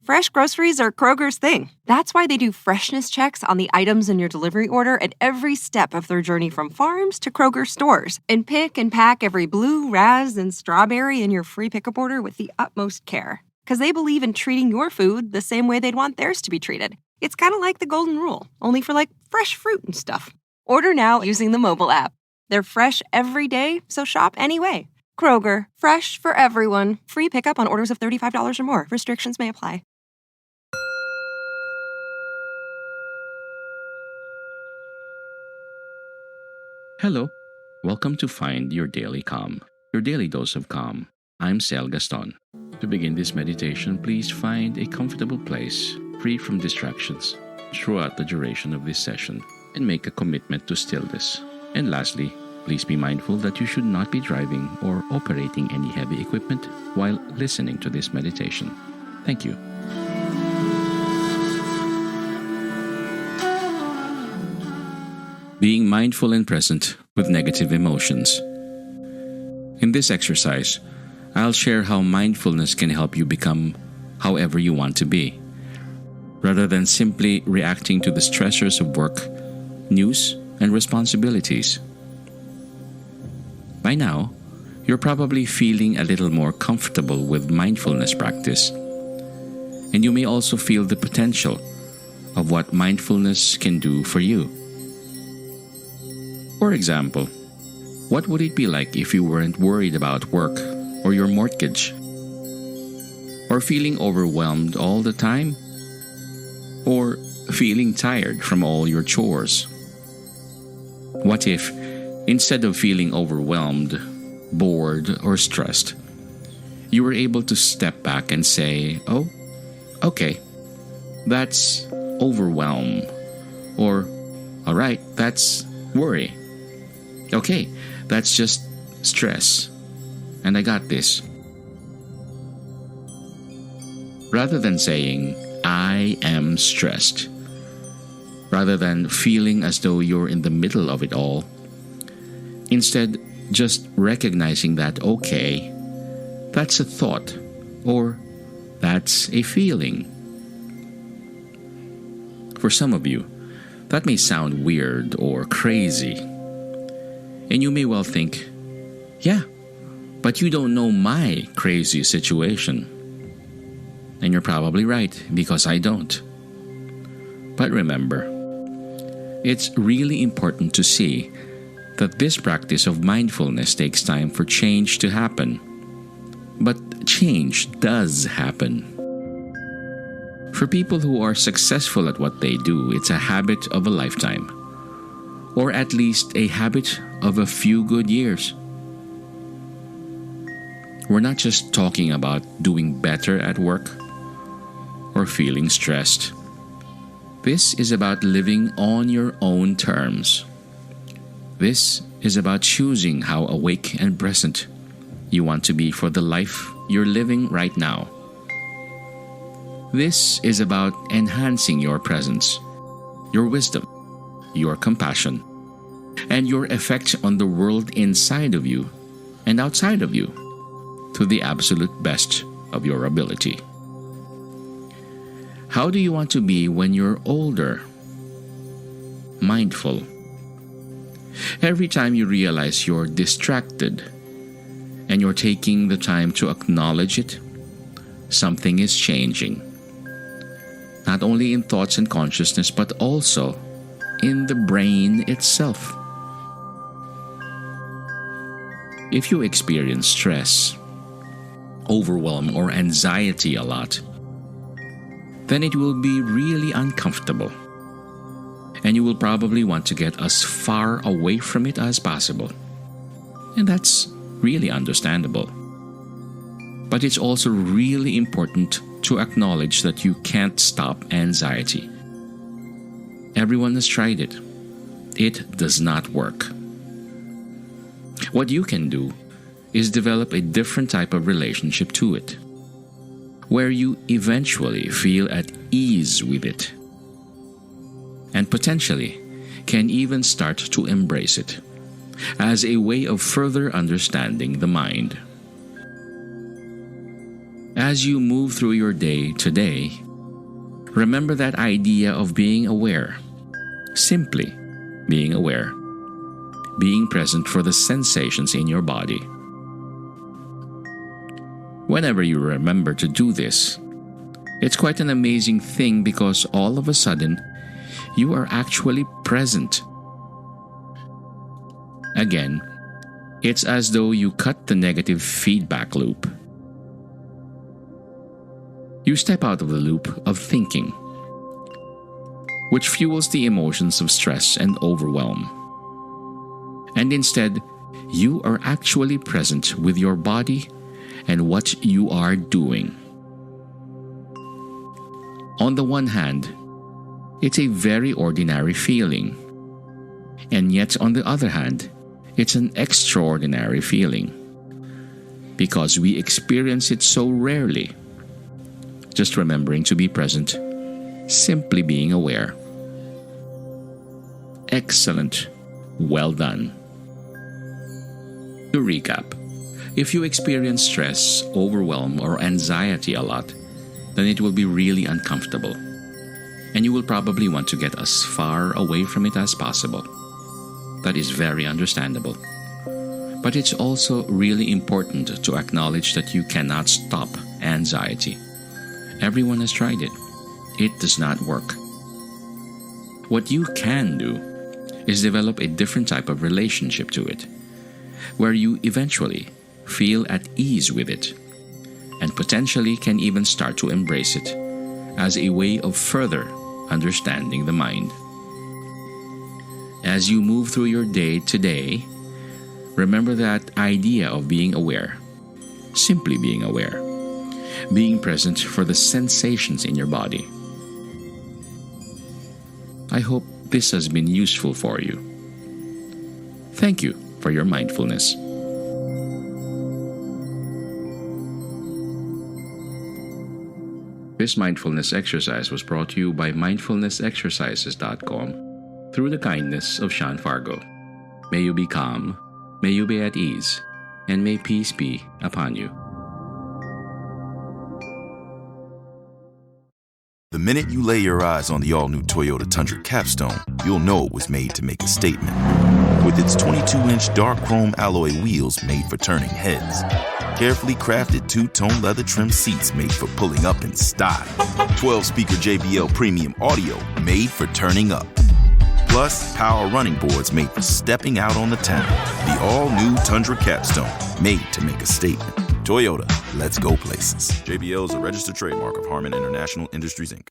Fresh groceries are Kroger's thing. That's why they do freshness checks on the items in your delivery order at every step of their journey from farms to Kroger stores, and pick and pack every blue, raz, and strawberry in your free pickup order with the utmost care. Because they believe in treating your food the same way they'd want theirs to be treated. It's kind of like the golden rule, only for like fresh fruit and stuff. Order now using the mobile app. They're fresh every day, so shop anyway. Kroger, fresh for everyone. Free pickup on orders of $35 or more. Restrictions may apply. Hello. Welcome to Find Your Daily Calm, your daily dose of calm. I'm Sel Gaston. To begin this meditation, please find a comfortable place, free from distractions, throughout the duration of this session, and make a commitment to stillness. And lastly, please be mindful that you should not be driving or operating any heavy equipment while listening to this meditation. Thank you. Being mindful and present with negative emotions. In this exercise, I'll share how mindfulness can help you become however you want to be, rather than simply reacting to the stressors of work, news, and responsibilities. By now, you're probably feeling a little more comfortable with mindfulness practice, and you may also feel the potential of what mindfulness can do for you. For example, what would it be like if you weren't worried about work or your mortgage? Or feeling overwhelmed all the time? Or feeling tired from all your chores? What if, instead of feeling overwhelmed, bored, or stressed, you were able to step back and say, "Oh, okay, that's overwhelm," or "All right, that's worry. Okay, that's just stress, and I got this." Rather than saying, "I am stressed," rather than feeling as though you're in the middle of it all, instead, just recognizing that, okay, that's a thought, or that's a feeling. For some of you, that may sound weird or crazy. And you may well think, "Yeah, but you don't know my crazy situation." And you're probably right, because I don't. But remember, it's really important to see that this practice of mindfulness takes time for change to happen. But change does happen. For people who are successful at what they do, it's a habit of a lifetime, or at least a habit of a few good years. We're not just talking about doing better at work or feeling stressed. This is about living on your own terms. This is about choosing how awake and present you want to be for the life you're living right now. This is about enhancing your presence, your wisdom, your compassion, and your effect on the world inside of you and outside of you to the absolute best of your ability. How do you want to be when you're older? Mindful. Every time you realize you're distracted and you're taking the time to acknowledge it, something is changing. Not only in thoughts and consciousness, but also in the brain itself. If you experience stress, overwhelm, or anxiety a lot, then it will be really uncomfortable. And you will probably want to get as far away from it as possible. And that's really understandable. But it's also really important to acknowledge that you can't stop anxiety. Everyone has tried it. It does not work. What you can do is develop a different type of relationship to it, where you eventually feel at ease with it, and potentially can even start to embrace it as a way of further understanding the mind. As you move through your day today, remember that idea of being aware. Simply being aware. Being present for the sensations in your body. Whenever you remember to do this, it's quite an amazing thing because all of a sudden, you are actually present. Again, it's as though you cut the negative feedback loop. You step out of the loop of thinking, which fuels the emotions of stress and overwhelm. And instead, you are actually present with your body and what you are doing. On the one hand, it's a very ordinary feeling. And yet on the other hand, it's an extraordinary feeling. Because we experience it so rarely. Just remembering to be present, simply being aware. Excellent. Well done. To recap, if you experience stress, overwhelm, or anxiety a lot, then it will be really uncomfortable. And you will probably want to get as far away from it as possible. That is very understandable. But it's also really important to acknowledge that you cannot stop anxiety. Everyone has tried it. It does not work. What you can do is develop a different type of relationship to it, where you eventually feel at ease with it, and potentially can even start to embrace it as a way of further understanding the mind. As you move through your day today, remember that idea of being aware, simply being aware, being present for the sensations in your body. I hope this has been useful for you. Thank you for your mindfulness. This mindfulness exercise was brought to you by mindfulnessexercises.com through the kindness of Sean Fargo. May you be calm, may you be at ease, and may peace be upon you. The minute you lay your eyes on the all-new Toyota Tundra Capstone, you'll know it was made to make a statement. With its 22-inch dark chrome alloy wheels made for turning heads, carefully crafted two-tone leather trim seats made for pulling up in style, 12-speaker JBL premium audio made for turning up, plus power running boards made for stepping out on the town. The all-new Tundra Capstone, made to make a statement. Toyota, let's go places. JBL is a registered trademark of Harman International Industries, Inc.